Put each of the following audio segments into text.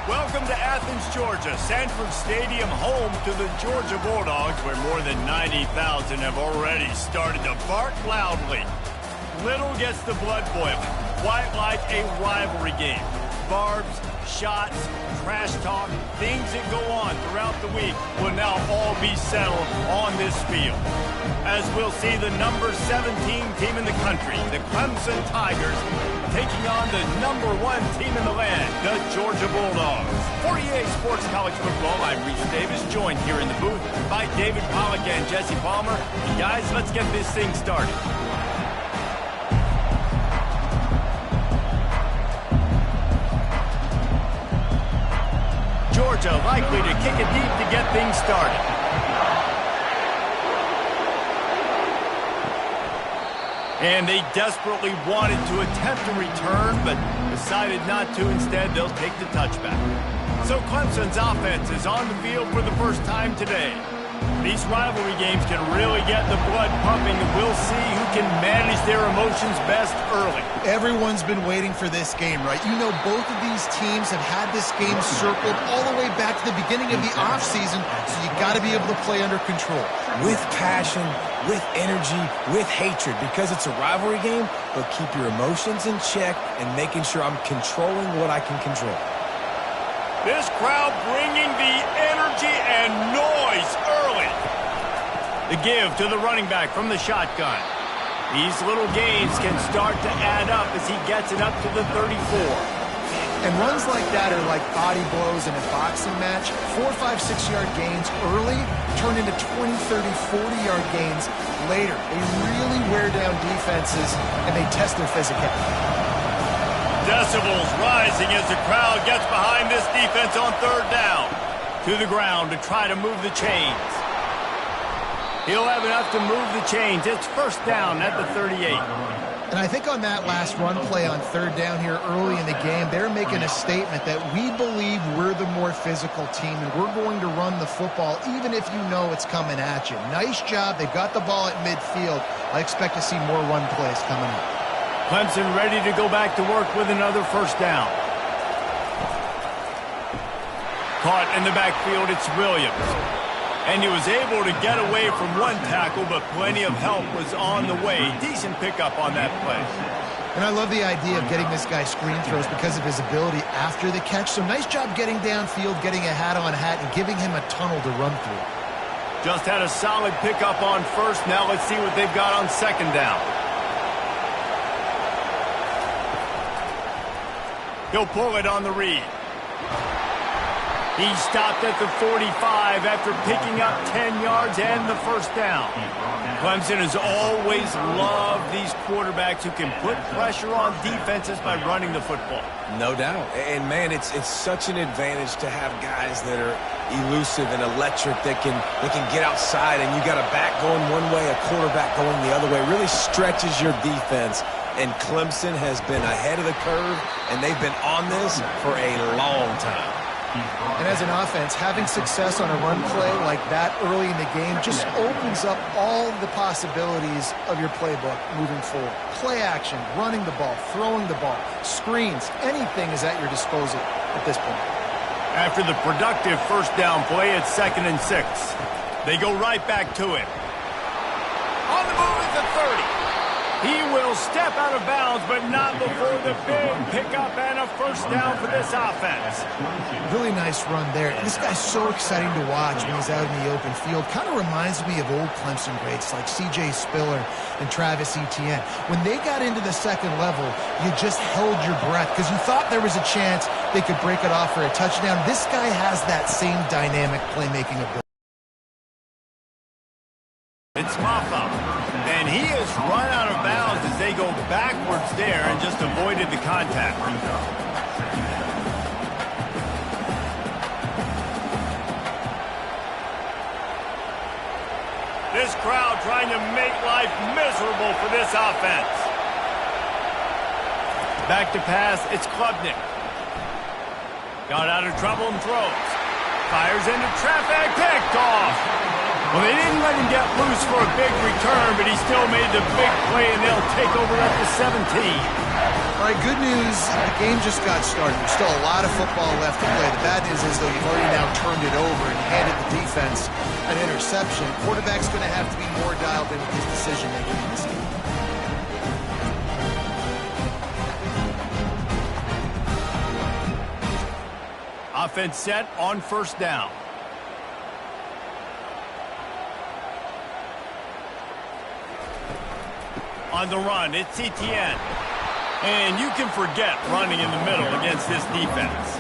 Welcome to Athens, Georgia, Sanford Stadium, home to the Georgia Bulldogs, where more than 90,000 have already started to bark loudly. Little gets the blood boiling, quite like a rivalry game. Barbs, shots, trash talk, things that go on throughout the week will now all be settled on this field. As we'll see the number 17 team in the country, the Clemson Tigers, taking on the number 1 team in the land, the Georgia Bulldogs. For EA Sports College Football, I'm Reese Davis, joined here in the booth by David Pollack and Jesse Palmer. And guys, let's get this thing started. Georgia likely to kick it deep to get things started. And they desperately wanted to attempt a return, but decided not to. Instead, they'll take the touchback. So Clemson's offense is on the field for the first time today. These rivalry games can really get the blood pumping, and we'll see who can manage their emotions best early. Everyone's been waiting for this game, right? You know, both of these teams have had this game circled all the way back to the beginning of the offseason, so you got to be able to play under control. With passion, with energy, with hatred, because it's a rivalry game, but keep your emotions in check and making sure I'm controlling what I can control. This crowd bringing the energy and noise early. The give to the running back from the shotgun. These little gains can start to add up as he gets it up to the 34. And runs like that are like body blows in a boxing match. 4, 5, 6-yard gains early turn into 20, 30, 40-yard gains later. They really wear down defenses, and they test their physicality. Decibels rising as the crowd gets behind this defense on third down. To the ground to try to move the chains. He'll have enough to move the chains. It's first down at the 38. And I think on that last run play on third down here early in the game, they're making a statement that we believe we're the more physical team, and we're going to run the football even if you know it's coming at you. Nice job. They've got the ball at midfield. I expect to see more run plays coming up. Clemson ready to go back to work with another first down. Caught in the backfield, it's Williams. And he was able to get away from one tackle, but plenty of help was on the way. Decent pickup on that play. And I love the idea of getting this guy screen throws because of his ability after the catch. So nice job getting downfield, getting a hat-on-hat, and giving him a tunnel to run through. Just had a solid pickup on first. Now let's see what they've got on second down. He'll pull it on the read. He stopped at the 45 after picking up 10 yards and the first down. Clemson has always loved these quarterbacks who can put pressure on defenses by running the football. No doubt. And, man, it's such an advantage to have guys that are elusive and electric that can get outside, and you got a back going one way, a quarterback going the other way. It really stretches your defense. And Clemson has been ahead of the curve, and they've been on this for a long time. And as an offense, having success on a run play like that early in the game just opens up all the possibilities of your playbook moving forward. Play action, running the ball, throwing the ball, screens, anything is at your disposal at this point. After the productive first down play, it's 2nd and 6. They go right back to it. On the move at the 30. He will step out of bounds, but not before the big pickup and a first down for this offense. Really nice run there. This guy's so exciting to watch when he's out in the open field. Kind of reminds me of old Clemson greats like C.J. Spiller and Travis Etienne. When they got into the second level, you just held your breath because you thought there was a chance they could break it off for a touchdown. This guy has that same dynamic playmaking ability. It's Maffa, and he has run out of bounds as they go backwards there and just avoided the contact. This crowd trying to make life miserable for this offense. Back to pass, it's Klubnik. Got out of trouble and throws. Fires into traffic, picked off. Well, they didn't let him get loose for a big return, but he still made the big play, and they'll take over at the 17. All right, good news. The game just got started. There's still a lot of football left to play. The bad news is, though, you've already now turned it over and handed the defense an interception. Quarterback's going to have to be more dialed in with his decision-making in this game. Offense set on first down. On the run, it's Etienne. And you can forget running in the middle against this defense.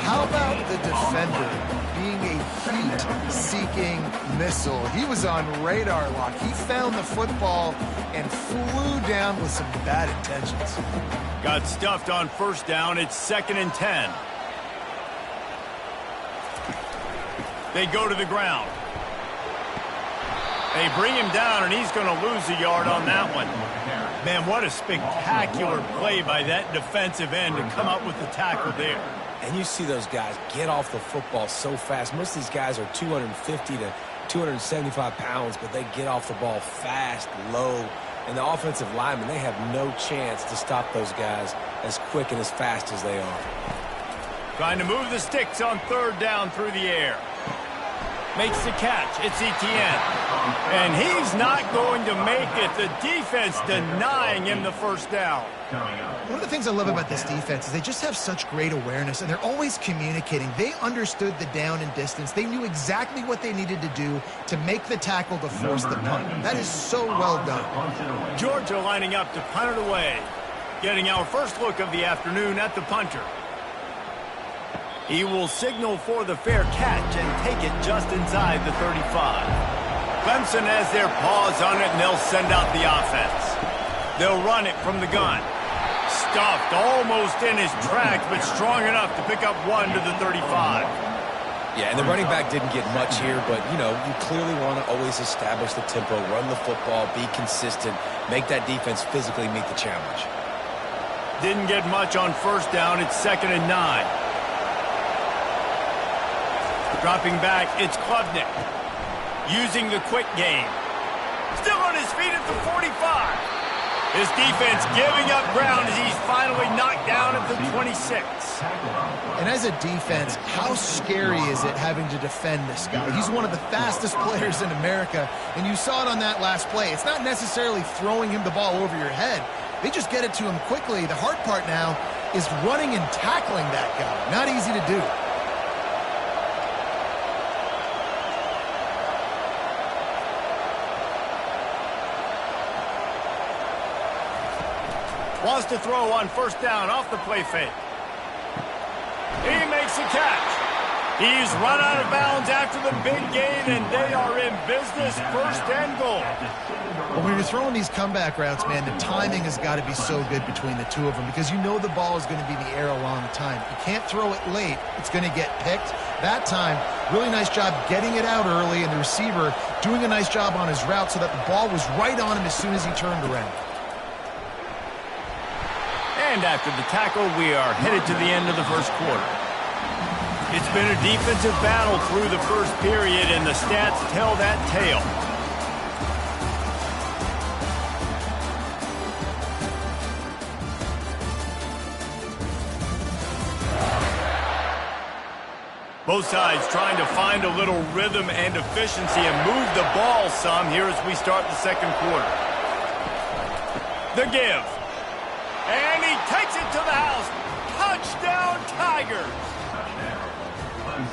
How about the defender being a heat-seeking missile? He was on radar lock. He found the football and flew down with some bad intentions. Got stuffed on first down. It's 2nd and 10. They go to the ground. They bring him down, and he's going to lose a yard on that one. Man, what a spectacular play by that defensive end to come up with the tackle there. And you see those guys get off the football so fast. Most of these guys are 250 to 275 pounds, but they get off the ball fast, low. And the offensive linemen, they have no chance to stop those guys as quick and as fast as they are. Trying to move the sticks on 3rd down through the air. Makes the catch. It's Etienne. And he's not going to make it. The defense denying him the first down. One of the things I love about this defense is they just have such great awareness, and they're always communicating. They understood the down and distance. They knew exactly what they needed to do to make the tackle to force the punt. That is so well done. Georgia lining up to punt it away. Getting our first look of the afternoon at the punter. He will signal for the fair catch and take it just inside the 35. Clemson has their paws on it, and they'll send out the offense. They'll run it from the gun. Stuffed almost in his tracks, but strong enough to pick up 1 to the 35. Yeah, and the running back didn't get much here, but, you know, you clearly want to always establish the tempo, run the football, be consistent, make that defense physically meet the challenge. Didn't get much on first down. It's 2nd and 9. Dropping back, it's Klubnik. Using the quick game. Still on his feet at the 45. His defense giving up ground as he's finally knocked down at the 26. And as a defense, how scary is it having to defend this guy? He's one of the fastest players in America, and you saw it on that last play. It's not necessarily throwing him the ball over your head. They just get it to him quickly. The hard part now is running and tackling that guy. Not easy to do. Wants to throw on first down off the play fake. He makes a catch. He's run out of bounds after the big gain, and they are in business, 1st and goal. Well, when you're throwing these comeback routes, man, the timing has got to be so good between the two of them because you know the ball is going to be in the air a long time. You can't throw it late. It's going to get picked. That time, really nice job getting it out early, and the receiver doing a nice job on his route so that the ball was right on him as soon as he turned around. And after the tackle, we are headed to the end of the first quarter. It's been a defensive battle through the first period, and the stats tell that tale. Both sides trying to find a little rhythm and efficiency and move the ball some here as we start the second quarter. The give. And he takes it to the house. Touchdown, Tigers.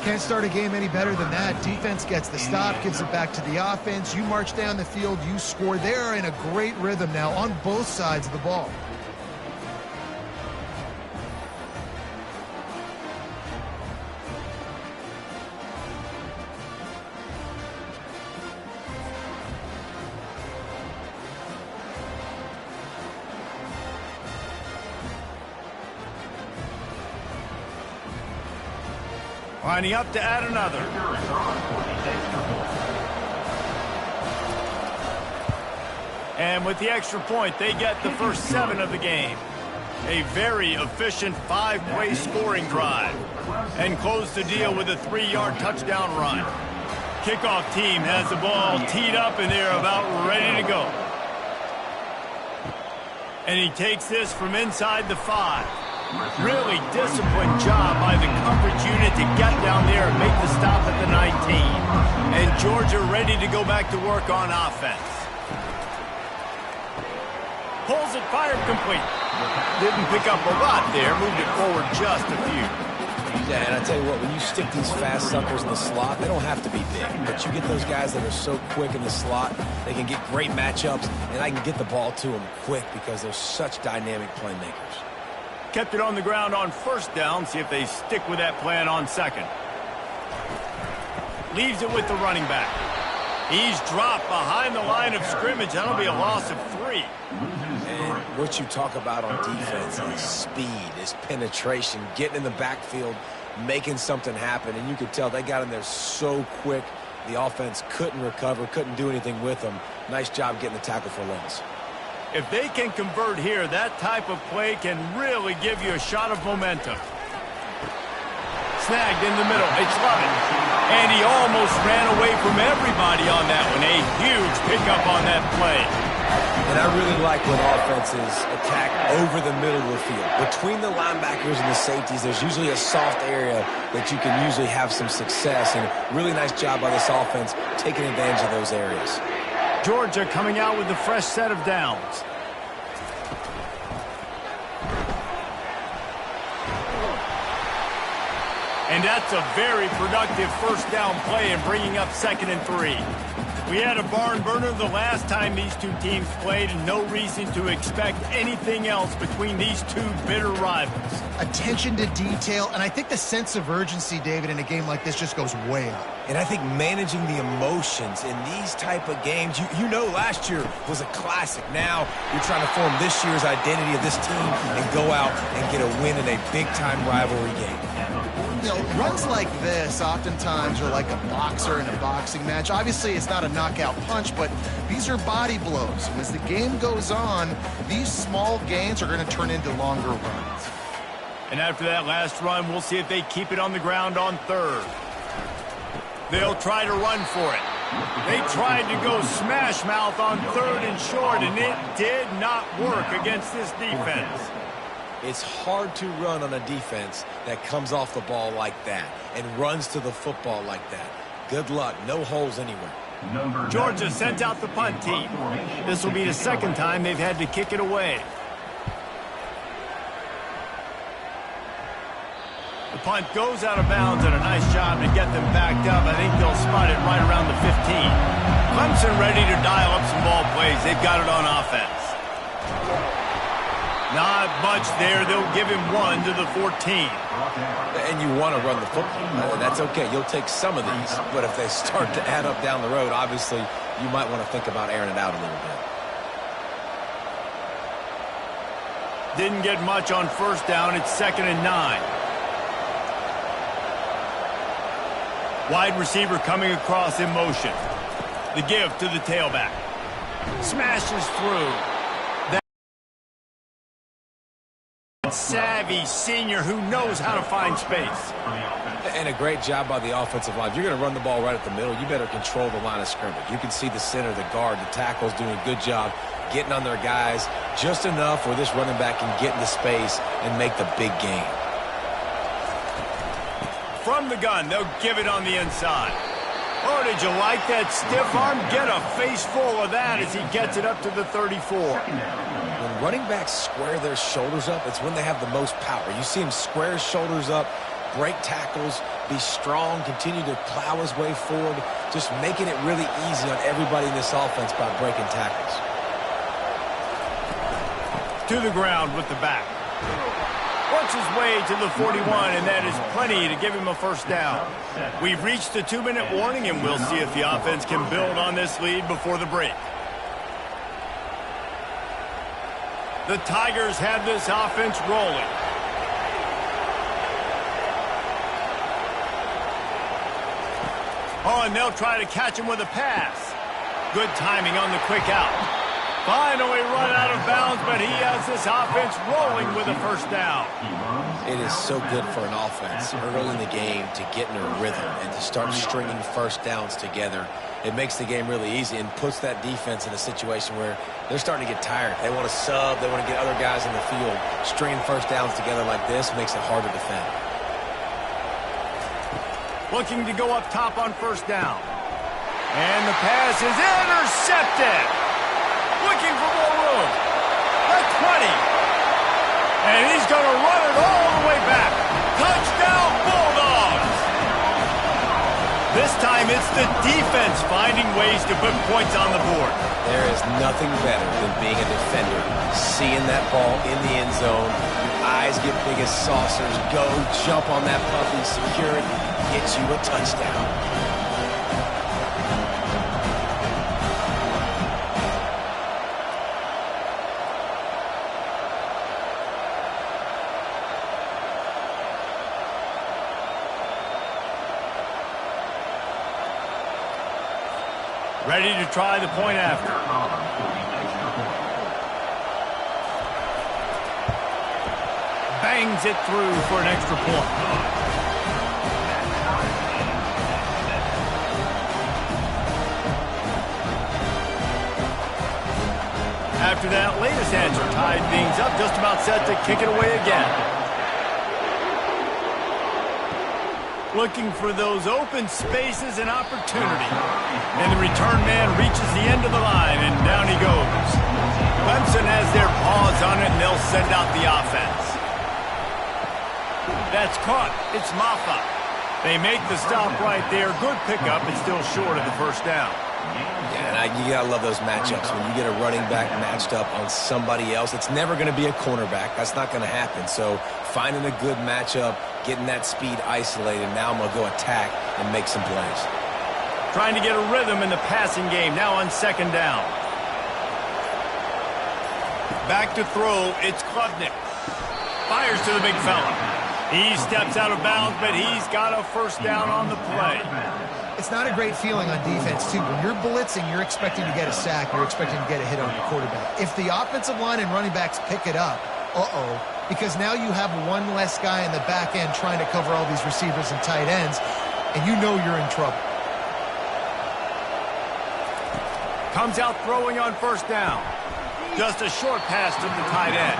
Can't start a game any better than that. Defense gets the stop, gives it back to the offense. You march down the field, you score. They're in a great rhythm now on both sides of the ball. Lining up to add another. And with the extra point, they get the first 7 of the game. A very efficient 5-play scoring drive. And close the deal with a 3-yard touchdown run. Kickoff team has the ball teed up, and they're about ready to go. And he takes this from inside the 5. Really disciplined job by the coverage unit to get down there and make the stop at the 19. And Georgia ready to go back to work on offense. Pulls it, fired complete. Didn't pick up a lot there, moved it forward just a few. Yeah, and I tell you what, when you stick these fast suckers in the slot, they don't have to be big. But you get those guys that are so quick in the slot, they can get great matchups, and I can get the ball to them quick because they're such dynamic playmakers. Kept it on the ground on first down. See if they stick with that plan on second. Leaves it with the running back. He's dropped behind the line of scrimmage. That'll be a loss of 3. And what you talk about on defense is speed, is penetration, getting in the backfield, making something happen. And you could tell they got in there so quick, the offense couldn't recover, couldn't do anything with them. Nice job getting the tackle for loss. If they can convert here, that type of play can really give you a shot of momentum. Snagged in the middle. It's Lovett. And he almost ran away from everybody on that one. A huge pickup on that play. And I really like when offenses attack over the middle of the field. Between the linebackers and the safeties, there's usually a soft area that you can usually have some success. And really nice job by this offense taking advantage of those areas. Georgia coming out with a fresh set of downs. And that's a very productive first down play in bringing up 2nd and 3. We had a barn burner the last time these two teams played, and no reason to expect anything else between these two bitter rivals. Attention to detail, and I think the sense of urgency, David, in a game like this just goes way up. And I think managing the emotions in these type of games, you know last year was a classic. Now you're trying to form this year's identity of this team and go out and get a win in a big-time rivalry game. You know, runs like this oftentimes are like a boxer in a boxing match. Obviously, it's not a knockout punch, but these are body blows. And as the game goes on, these small gains are going to turn into longer runs. And after that last run, we'll see if they keep it on the ground on 3rd. They'll try to run for it. They tried to go smash mouth on 3rd and short, and it did not work against this defense. It's hard to run on a defense that comes off the ball like that and runs to the football like that. Good luck. No holes anywhere. Georgia sent out the punt team. This will be the 2nd time they've had to kick it away. The punt goes out of bounds, and a nice job to get them backed up. I think they'll spot it right around the 15. Clemson ready to dial up some ball plays. They've got it on offense. Not much there. They'll give him 1 to the 14. And you want to run the football. That's okay. You'll take some of these. But if they start to add up down the road, obviously, you might want to think about airing it out a little bit. Didn't get much on first down. It's 2nd and 9. Wide receiver coming across in motion. The give to the tailback. Smashes through. Savvy senior who knows how to find space. And a great job by the offensive line. If you're going to run the ball right at the middle, you better control the line of scrimmage. You can see the center, the guard, the tackles doing a good job getting on their guys just enough where this running back can get into space and make the big gain. From the gun, they'll give it on the inside. Oh, did you like that stiff arm? Get a face full of that as he gets it up to the 34. When running backs square their shoulders up, it's when they have the most power. You see him square his shoulders up, break tackles, be strong, continue to plow his way forward, just making it really easy on everybody in this offense by breaking tackles. To the ground with the back. Works his way to the 41, and that is plenty to give him a first down. We've reached the 2-minute warning, and we'll see if the offense can build on this lead before the break. The Tigers have this offense rolling. Oh, and they'll try to catch him with a pass. Good timing on the quick out. Finally run out of bounds, but he has this offense rolling with a first down. It is so good for an offense early in the game to get in a rhythm and to start stringing first downs together. It makes the game really easy and puts that defense in a situation where they're starting to get tired. They want to sub. They want to get other guys in the field. Stringing first downs together like this makes it hard to defend. Looking to go up top on first down. And the pass is intercepted. Looking for more room. The 20. And he's going to run it all the way back. Touchdown, Bulldogs. This time it's the defense finding ways to put points on the board. There is nothing better than being a defender. Seeing that ball in the end zone. Your eyes get big as saucers. Go, jump on that puppy, secure it, get you a touchdown. Ready to try the point after. Bangs it through for an extra point. After that latest answer tied things up, just about set to kick it away again. Looking for those open spaces and opportunity. And the return man reaches the end of the line, and down he goes. Clemson has their paws on it, and they'll send out the offense. That's caught. It's Maffa. They make the stop right there. Good pickup, but still short of the first down. Yeah, and you got to love those matchups. When you get a running back matched up on somebody else, it's never going to be a cornerback. That's not going to happen. So finding a good matchup, getting that speed isolated, now I'm going to go attack and make some plays. Trying to get a rhythm in the passing game, now on second down. Back to throw, it's Klubnik. Fires to the big fella. He steps out of bounds, but he's got a first down on the play. It's not a great feeling on defense, too. When you're blitzing, you're expecting to get a sack. You're expecting to get a hit on your quarterback. If the offensive line and running backs pick it up, because now you have one less guy in the back end trying to cover all these receivers and tight ends, and you know you're in trouble. Comes out throwing on first down. Just a short pass to the tight end.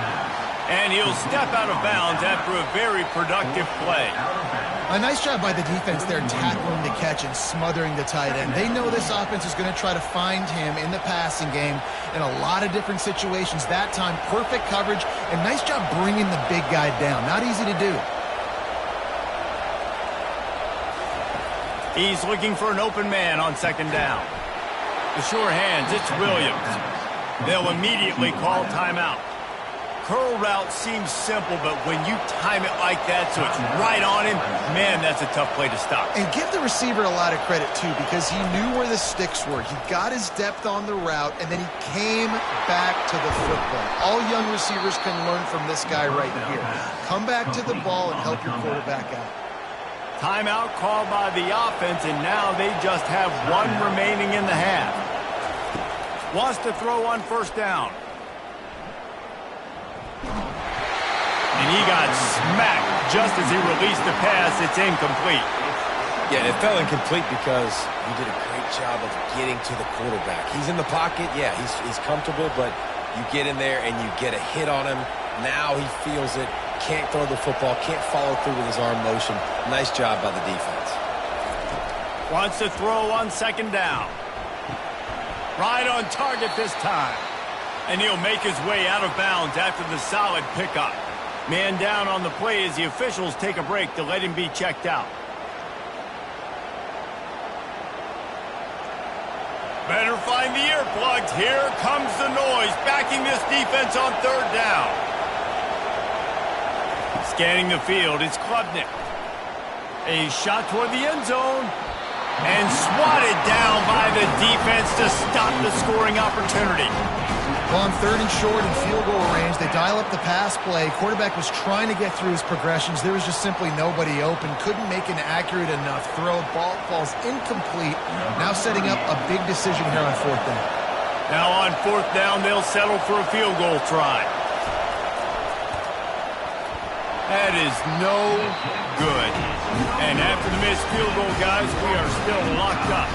And he'll step out of bounds after a very productive play. A nice job by the defense there tackling the catch and smothering the tight end. They know this offense is going to try to find him in the passing game in a lot of different situations. That time, perfect coverage, and nice job bringing the big guy down. Not easy to do. He's looking for an open man on second down. The sure hands, it's Williams. They'll immediately call timeout. Curl route seems simple, but when you time it like that so it's right on him, man, that's a tough play to stop. And give the receiver a lot of credit, too, because he knew where the sticks were. He got his depth on the route, and then he came back to the football. All young receivers can learn from this guy right here. Come back to the ball and help your quarterback out. Timeout called by the offense, and now they just have one remaining in the half. Wants to throw on first down. And he got smacked just as he released the pass. It's incomplete. Yeah, it fell incomplete because he did a great job of getting to the quarterback. He's in the pocket. Yeah, he's comfortable, but you get in there and you get a hit on him. Now he feels it. Can't throw the football. Can't follow through with his arm motion. Nice job by the defense. Wants to throw on second down. Right on target this time. And he'll make his way out of bounds after the solid pickup. Man down on the play as the officials take a break to let him be checked out. Better find the earplugs. Here comes the noise, backing this defense on third down. Scanning the field, it's Klubnik. A shot toward the end zone. And swatted down by the defense to stop the scoring opportunity. Well, on third and short and field goal range, they dial up the pass play. Quarterback was trying to get through his progressions. There was just simply nobody open. Couldn't make an accurate enough throw. Ball falls incomplete. Now setting up a big decision here on fourth down. Now on 4th down, they'll settle for a field goal try. That is no good. And after the missed field goal, guys, we are still locked up.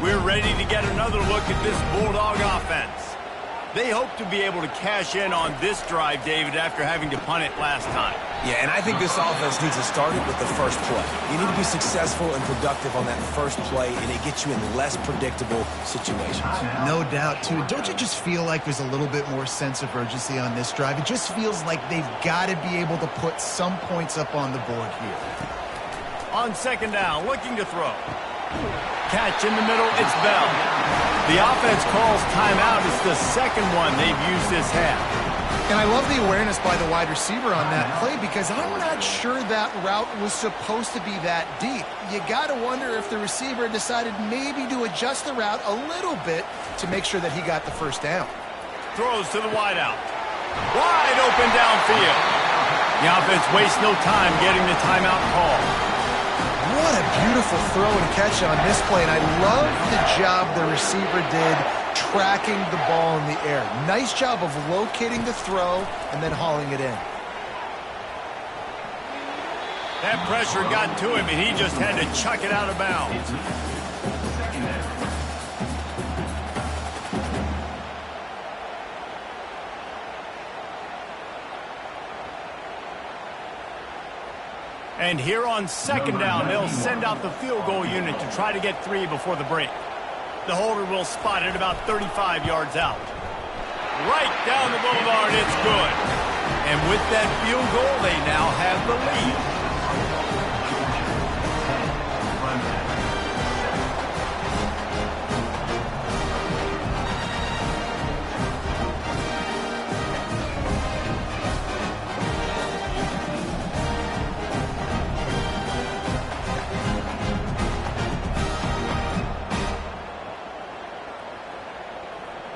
We're ready to get another look at this Bulldog offense. They hope to be able to cash in on this drive, David, after having to punt it last time. Yeah, and I think this offense needs to start it with the first play. You need to be successful and productive on that first play, and it gets you in less predictable situations. No doubt, too. Don't you just feel like there's a little bit more sense of urgency on this drive? It just feels like they've got to be able to put some points up on the board here. On 2nd down, looking to throw. Catch in the middle, it's Bell. The offense calls timeout. It's the second one they've used this half. And I love the awareness by the wide receiver on that play because I'm not sure that route was supposed to be that deep. You got to wonder if the receiver decided maybe to adjust the route a little bit to make sure that he got the first down. Throws to the wideout. Wide open downfield. The offense wastes no time getting the timeout call. What a beautiful throw and catch on this play, and I love the job the receiver did tracking the ball in the air. Nice job of locating the throw and then hauling it in. That pressure got to him, and he just had to chuck it out of bounds. And here on 2nd down, they'll send out the field goal unit to try to get 3 before the break. The holder will spot it about 35 yards out. Right down the boulevard, it's good. And with that field goal, they now have the lead.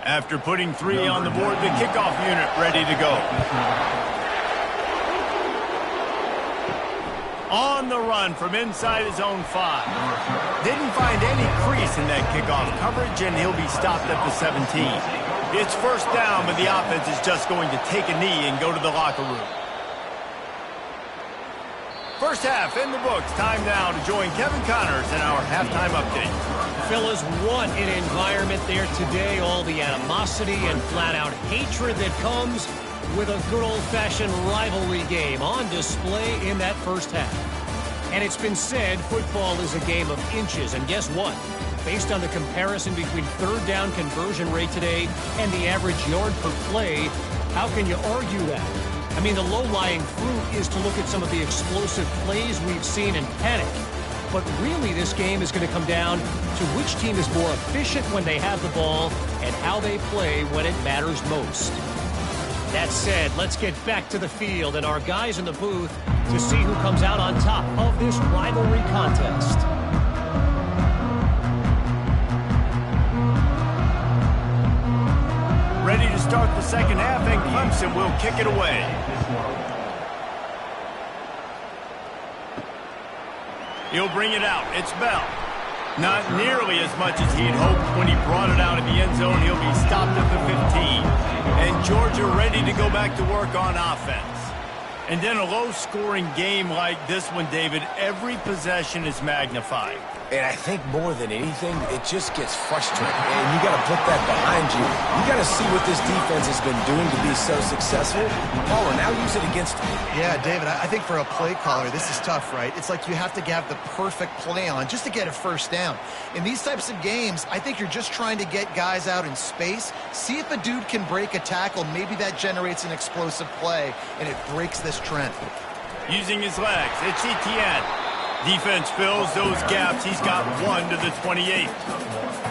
After putting 3 on the board, the kickoff unit ready to go. On the run from inside his own 5. Didn't find any crease in that kickoff coverage, and he'll be stopped at the 17. It's 1st down, but the offense is just going to take a knee and go to the locker room. First half in the books. Time now to join Kevin Connors in our halftime update. Fellas, what an environment there today. All the animosity and flat-out hatred that comes with a good old-fashioned rivalry game on display in that first half. And it's been said football is a game of inches. And guess what? Based on the comparison between 3rd down conversion rate today and the average yard per play, how can you argue that? I mean, the low-lying fruit is to look at some of the explosive plays we've seen and panic. But really, this game is going to come down to which team is more efficient when they have the ball and how they play when it matters most. That said, let's get back to the field and our guys in the booth to see who comes out on top of this rivalry contest. Ready to start the second half, and Clemson will kick it away. He'll bring it out. It's Bell. Not nearly as much as he'd hoped when he brought it out of the end zone. He'll be stopped at the 15. And Georgia ready to go back to work on offense. And then a low-scoring game like this one, David, every possession is magnified. And I think more than anything, it just gets frustrating. And you got to put that behind you. You got to see what this defense has been doing to be so successful. Paula, now use it against them. Yeah, David, I think for a play caller, this is tough, right? It's like you have to have the perfect play on just to get a first down. In these types of games, I think you're just trying to get guys out in space, see if a dude can break a tackle. Maybe that generates an explosive play, and it breaks this trend. Using his legs, it's Etienne. Defense fills those gaps. He's got 1 to the 28.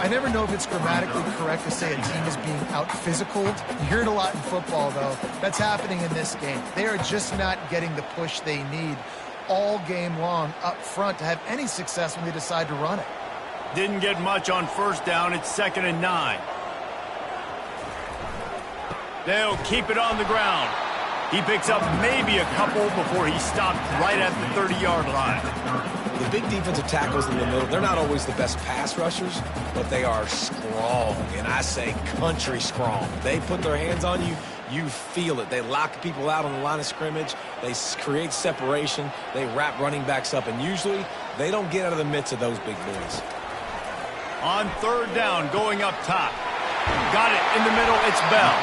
I never know if it's grammatically correct to say a team is being out-physicaled. You hear it a lot in football, though. That's happening in this game. They are just not getting the push they need all game long up front to have any success when they decide to run it. Didn't get much on first down. It's 2nd and 9. They'll keep it on the ground. He picks up maybe a couple before he stopped right at the 30-yard line. The big defensive tackles in the middle, they're not always the best pass rushers, but they are strong, and I say country strong. They put their hands on you, you feel it. They lock people out on the line of scrimmage. They create separation. They wrap running backs up, and usually they don't get out of the midst of those big boys. On 3rd down, going up top. Got it in the middle. It's Bell.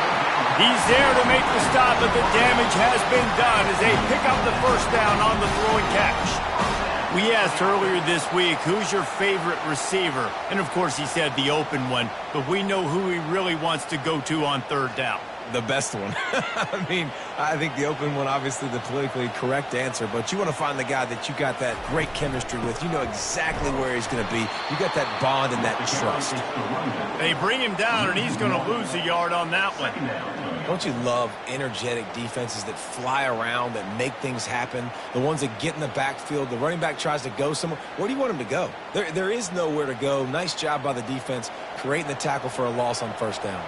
He's there to make the stop, but the damage has been done as they pick up the first down on the throw and catch. We asked earlier this week, who's your favorite receiver? And, of course, he said the open one, but we know who he really wants to go to on 3rd down. The best one. I mean, I think the open one, obviously the politically correct answer, but you want to find the guy that you got that great chemistry with. You know exactly where he's going to be. You got that bond and that trust. They bring him down, and he's going to lose a yard on that one. Don't you love energetic defenses that fly around, that make things happen? The ones that get in the backfield. The running back tries to go somewhere. Where do you want him to go? There is nowhere to go. Nice job by the defense creating the tackle for a loss on 1st down.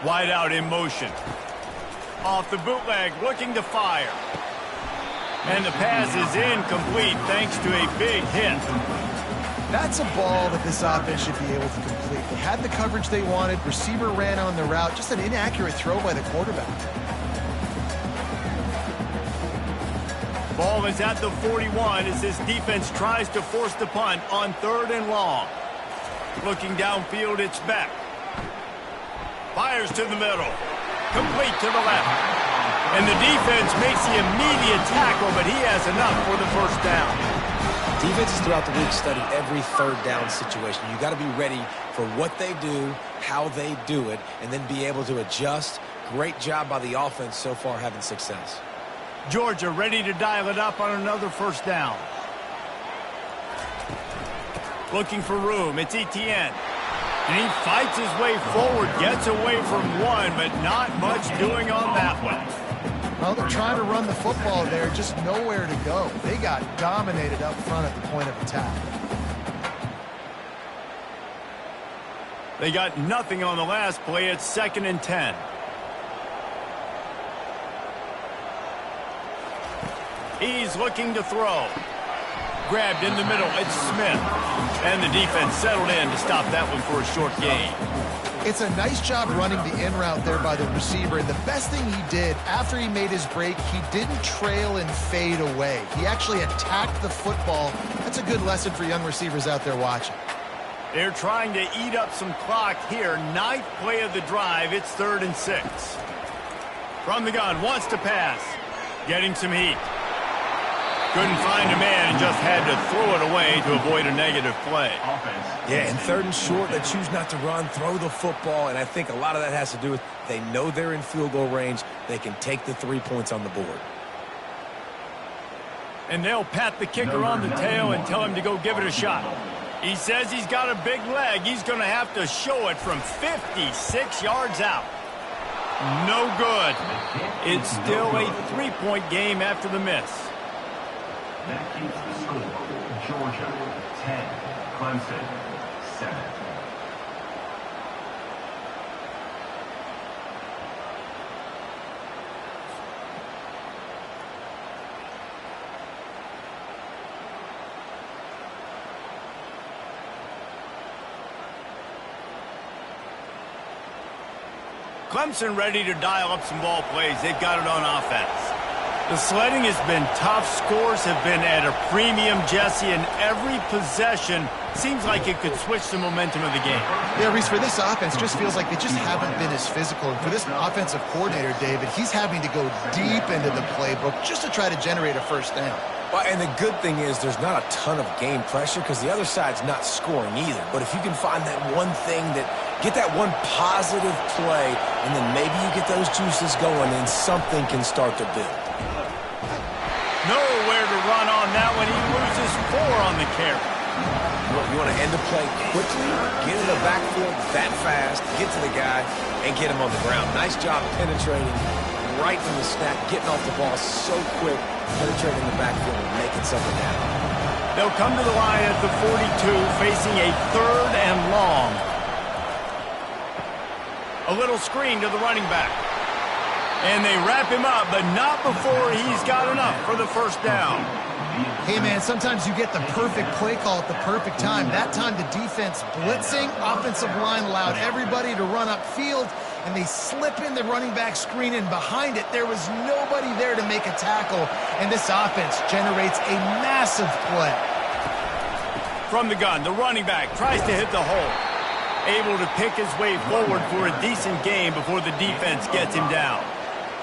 Wide out in motion. Off the bootleg, looking to fire. And the pass is incomplete thanks to a big hit. That's a ball that this offense should be able to complete. They had the coverage they wanted. Receiver ran on the route. Just an inaccurate throw by the quarterback. Ball is at the 41 as this defense tries to force the punt on 3rd and long. Looking downfield, it's Beck. Fires to the middle. Complete to the left. And the defense makes the immediate tackle, but he has enough for the first down. Defenses throughout the week study every 3rd down situation. You got to be ready for what they do, how they do it, and then be able to adjust. Great job by the offense so far having success. Georgia ready to dial it up on another first down. Looking for room. It's Etienne. And he fights his way forward, gets away from one, but not much doing on that one. Well, they're trying to run the football there, just nowhere to go. They got dominated up front at the point of attack. They got nothing on the last play. It's 2nd and 10. He's looking to throw. Grabbed in the middle. It's Smith. And the defense settled in to stop that one for a short gain. It's a nice job running the in route there by the receiver. And the best thing he did after he made his break, he didn't trail and fade away. He actually attacked the football. That's a good lesson for young receivers out there watching. They're trying to eat up some clock here. 9th play of the drive. It's 3rd and 6. From the gun, wants to pass. Getting some heat. Couldn't find a man and just had to throw it away to avoid a negative play. Yeah, and 3rd and short, they choose not to run, throw the football, and I think a lot of that has to do with they know they're in field goal range. They can take the 3 points on the board. And they'll pat the kicker on the tail and tell him to go give it a shot. He says he's got a big leg. He's going to have to show it from 56 yards out. No good. It's still a 3-point game after the miss. That keeps the score. Georgia 10, Clemson 7. Clemson ready to dial up some ball plays. They've got it on offense. The sledding has been tough. Scores have been at a premium, Jesse, and every possession seems like it could switch the momentum of the game. Yeah, Reese, for this offense, just feels like they just haven't been as physical. And for this offensive coordinator, David, he's having to go deep into the playbook just to try to generate a first down. Well, and the good thing is there's not a ton of game pressure because the other side's not scoring either. But if you can find that one thing get that one positive play, and then maybe you get those juices going and something can start to build. Nowhere to run on that one. He loses 4 on the carry. You want to end the play quickly, get in the backfield that fast, get to the guy, and get him on the ground. Nice job penetrating right from the snap, getting off the ball so quick, penetrating the backfield and making something happen. They'll come to the line at the 42, facing a 3rd and long. A little screen to the running back. And they wrap him up, but not before he's got enough for the first down. Hey, man, sometimes you get the perfect play call at the perfect time. That time the defense blitzing, offensive line allowed everybody to run upfield, and they slip in the running back screen, and behind it there was nobody there to make a tackle, and this offense generates a massive play. From the gun, the running back tries to hit the hole. Able to pick his way forward for a decent gain before the defense gets him down.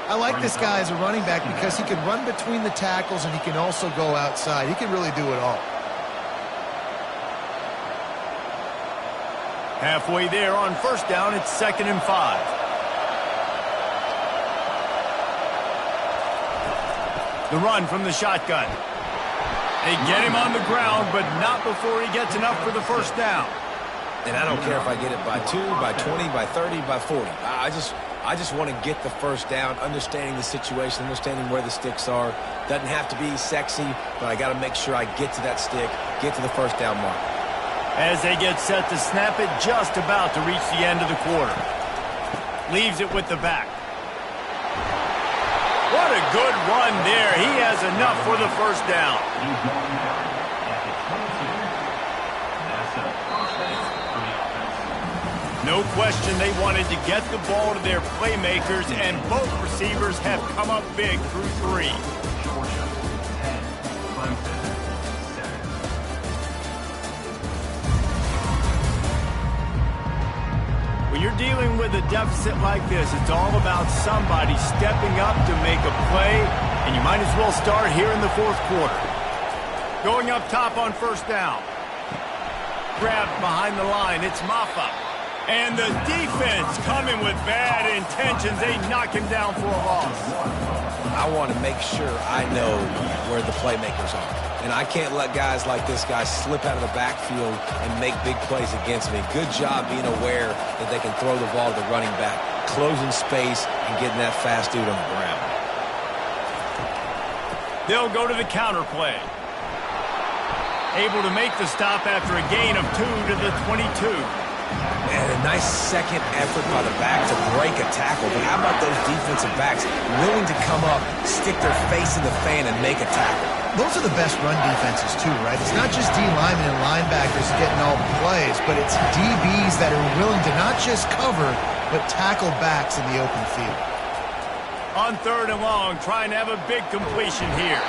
I like this guy as a running back because he can run between the tackles and he can also go outside. He can really do it all. Halfway there on first down, it's 2nd and 5. The run from the shotgun. They get him on the ground, but not before he gets enough for the first down. And I don't care if I get it by 2, by 20, by 30, by 40. I just want to get the first down, understanding the situation, understanding where the sticks are. Doesn't have to be sexy, but I got to make sure I get to that stick, get to the first down mark. As they get set to snap it, just about to reach the end of the quarter. Leaves it with the back. What a good run there. He has enough for the first down. No question they wanted to get the ball to their playmakers, and both receivers have come up big through 3. Georgia, 10. Clemson, 7. When you're dealing with a deficit like this, it's all about somebody stepping up to make a play, and you might as well start here in the 4th quarter. Going up top on first down. Grabbed behind the line, it's Maffa. And the defense coming with bad intentions. They knock him down for a loss. I want to make sure I know where the playmakers are. And I can't let guys like this guy slip out of the backfield and make big plays against me. Good job being aware that they can throw the ball to the running back, closing space, and getting that fast dude on the ground. They'll go to the counter play. Able to make the stop after a gain of 2 to the 22. And a nice second effort by the back to break a tackle. But how about those defensive backs willing to come up, stick their face in the fan, and make a tackle? Those are the best run defenses too, right? It's not just D linemen and linebackers getting all the plays, but it's DBs that are willing to not just cover, but tackle backs in the open field. On 3rd and long, trying to have a big completion here.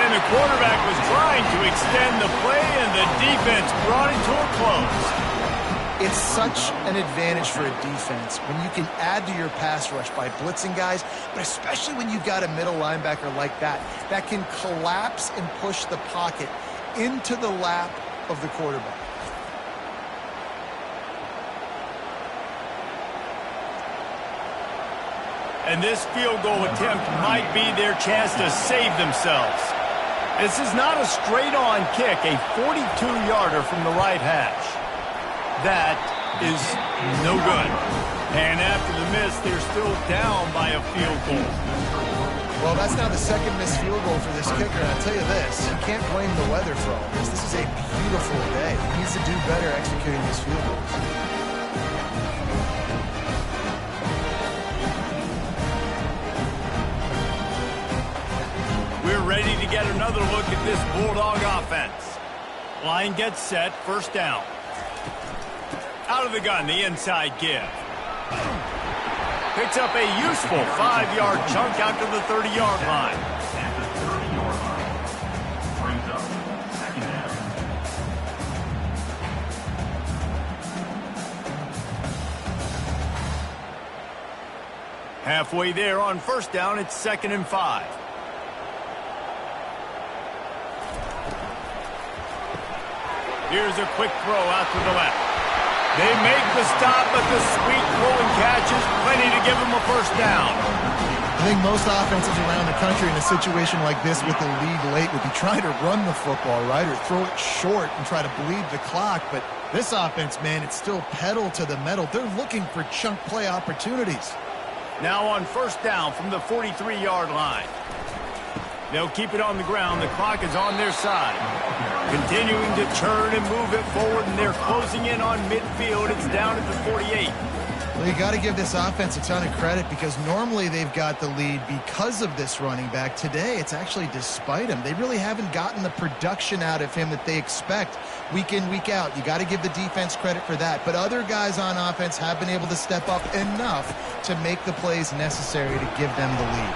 And the quarterback was trying to extend the play, and the defense brought it to a close. It's such an advantage for a defense when you can add to your pass rush by blitzing guys, but especially when you've got a middle linebacker like that can collapse and push the pocket into the lap of the quarterback. And this field goal attempt might be their chance to save themselves. This is not a straight-on kick, a 42-yarder from the right hash. That is no good. And after the miss, they're still down by a field goal. Well, that's now the 2nd missed field goal for this kicker, and I'll tell you this, you can't blame the weather for all this. This is a beautiful day. He needs to do better executing his field goals. We're ready to get another look at this Bulldog offense. Line gets set, first down. Out of the gun, the inside give. Picks up a useful 5-yard chunk out to the 30-yard line. At the 30-yard line. Brings up 2nd down. Halfway there on first down, it's 2nd and 5. Here's a quick throw out to the left. They make the stop, but the sweet throwing catch is plenty to give them a first down. I think most offenses around the country in a situation like this with the lead late would be trying to run the football, right, or throw it short and try to bleed the clock. But this offense, man, it's still pedal to the metal. They're looking for chunk play opportunities. Now on first down from the 43-yard line. They'll keep it on the ground. The clock is on their side. Continuing to turn and move it forward, and they're closing in on midfield. It's down at the 48. Well, you got to give this offense a ton of credit because normally they've got the lead because of this running back. Today, it's actually despite him. They really haven't gotten the production out of him that they expect week in, week out. You got to give the defense credit for that. But other guys on offense have been able to step up enough to make the plays necessary to give them the lead.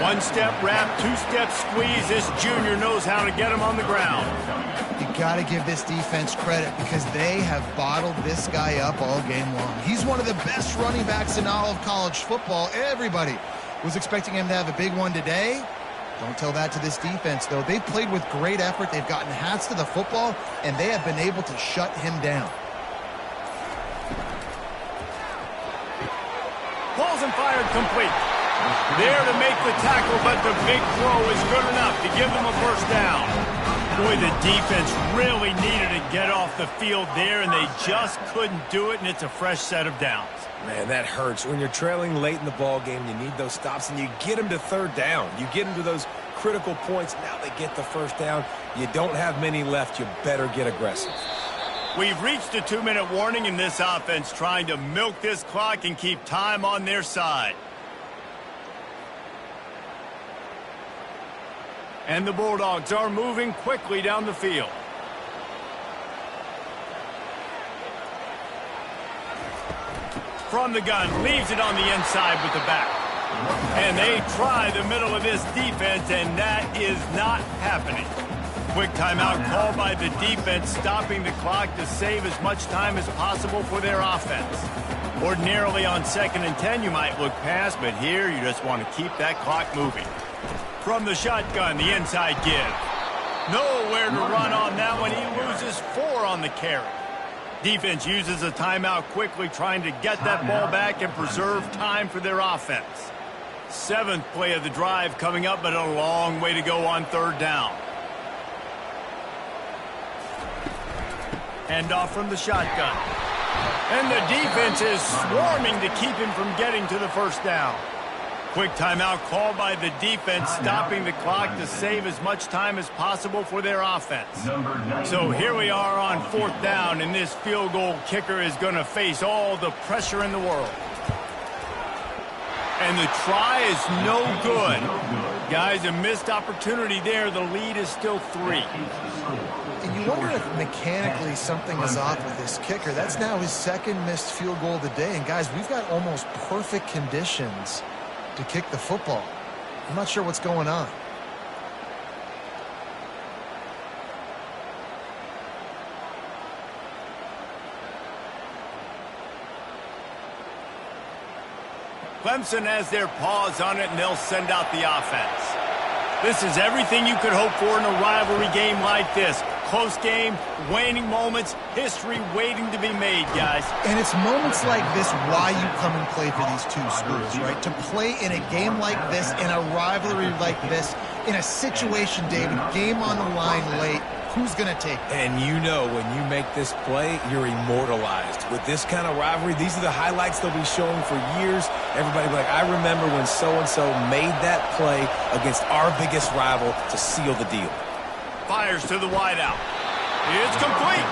One-step wrap, two-step squeeze. This junior knows how to get him on the ground. You got to give this defense credit because they have bottled this guy up all game long. He's one of the best running backs in all of college football. Everybody was expecting him to have a big one today. Don't tell that to this defense, though. They've played with great effort. They've gotten hats to the football, and they have been able to shut him down. Pulls and fired complete. There to make the tackle, but the big throw is good enough to give them a first down. Boy, the defense really needed to get off the field there, and they just couldn't do it, and it's a fresh set of downs. Man, that hurts. When you're trailing late in the ball game, you need those stops, and you get them to third down. You get them to those critical points. Now they get the first down. You don't have many left. You better get aggressive. We've reached a 2-minute warning in this offense, trying to milk this clock and keep time on their side. And the Bulldogs are moving quickly down the field. From the gun, leaves it on the inside with the back. And they try the middle of this defense, and that is not happening. Quick timeout called by the defense, stopping the clock to save as much time as possible for their offense. Ordinarily on 2nd and 10, you might look past, but here you just want to keep that clock moving. From the shotgun, the inside give. Nowhere to run on that one. He loses 4 on the carry. Defense uses a timeout quickly, trying to get that ball back and preserve time for their offense. 7th play of the drive coming up, but a long way to go on 3rd down. Hand off from the shotgun. And the defense is swarming to keep him from getting to the first down. Quick timeout called by the defense, stopping the clock to save as much time as possible for their offense. So here we are on 4th down, and this field goal kicker is going to face all the pressure in the world. And the try is no good. Guys, a missed opportunity there. The lead is still 3. And you wonder if mechanically something is off with this kicker. That's now his 2nd missed field goal of the day. And guys, we've got almost perfect conditions to kick the football. I'm not sure what's going on. Clemson has their paws on it, and they'll send out the offense. This is everything you could hope for in a rivalry game like this. Close game, waning moments, history waiting to be made, guys. And it's moments like this why you come and play for these two schools, right? To play in a game like this, in a rivalry like this, in a situation, David, game on the line late, who's going to take it? And you know when you make this play, you're immortalized. With this kind of rivalry, these are the highlights they'll be showing for years. Everybody will be like, I remember when so-and-so made that play against our biggest rival to seal the deal. Fires to the wideout. It's complete.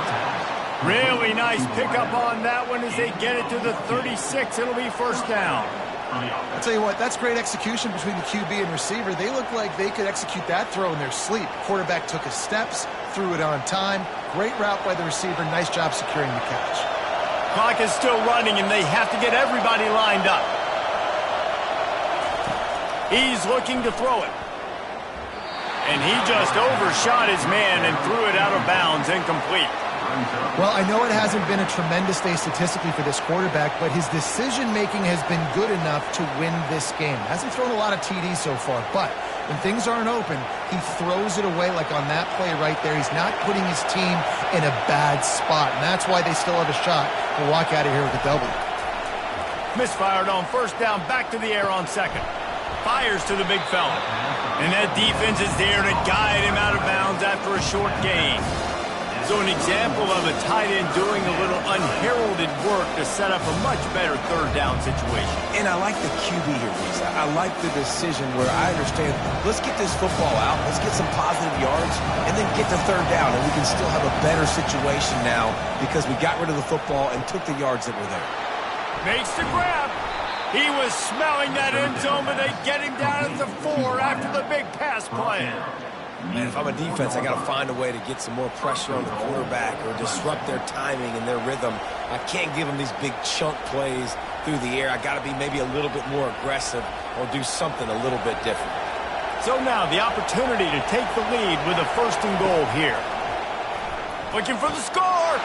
Really nice pickup on that one as they get it to the 36. It'll be first down. I'll tell you what, that's great execution between the QB and receiver. They look like they could execute that throw in their sleep. Quarterback took his steps, threw it on time. Great route by the receiver. Nice job securing the catch. Clock is still running, and they have to get everybody lined up. He's looking to throw it. And he just overshot his man and threw it out of bounds, incomplete. Well, I know it hasn't been a tremendous day statistically for this quarterback, but his decision-making has been good enough to win this game. Hasn't thrown a lot of TDs so far, but when things aren't open, he throws it away like on that play right there. He's not putting his team in a bad spot, and that's why they still have a shot to walk out of here with a W. Misfired on first down, back to the air on 2nd. Fires to the big fella. And that defense is there to guide him out of bounds after a short gain. So an example of a tight end doing a little unheralded work to set up a much better third down situation. And I like the QB here, Reese. I like the decision where I understand, let's get this football out, let's get some positive yards, and then get to third down, and we can still have a better situation now because we got rid of the football and took the yards that were there. Makes the grab. He was smelling that end zone, but they get him down at the 4 after the big pass play. Man, if I'm a defense, I got to find a way to get some more pressure on the quarterback or disrupt their timing and their rhythm. I can't give them these big chunk plays through the air. I got to be maybe a little bit more aggressive or do something a little bit different. So now the opportunity to take the lead with a 1st and goal here. Looking for the score.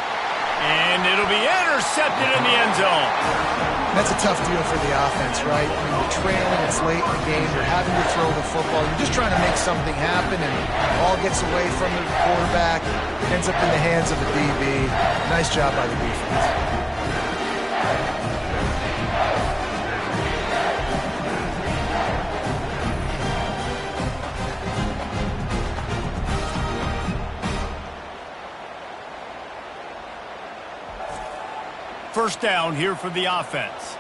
And it'll be intercepted in the end zone. That's a tough deal for the offense, right? I mean, you're trailing, it's late in the game, you're having to throw the football, you're just trying to make something happen, and the ball gets away from the quarterback, ends up in the hands of the DB. Nice job by the defense. First down here for the offense.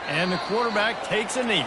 And the quarterback takes a knee.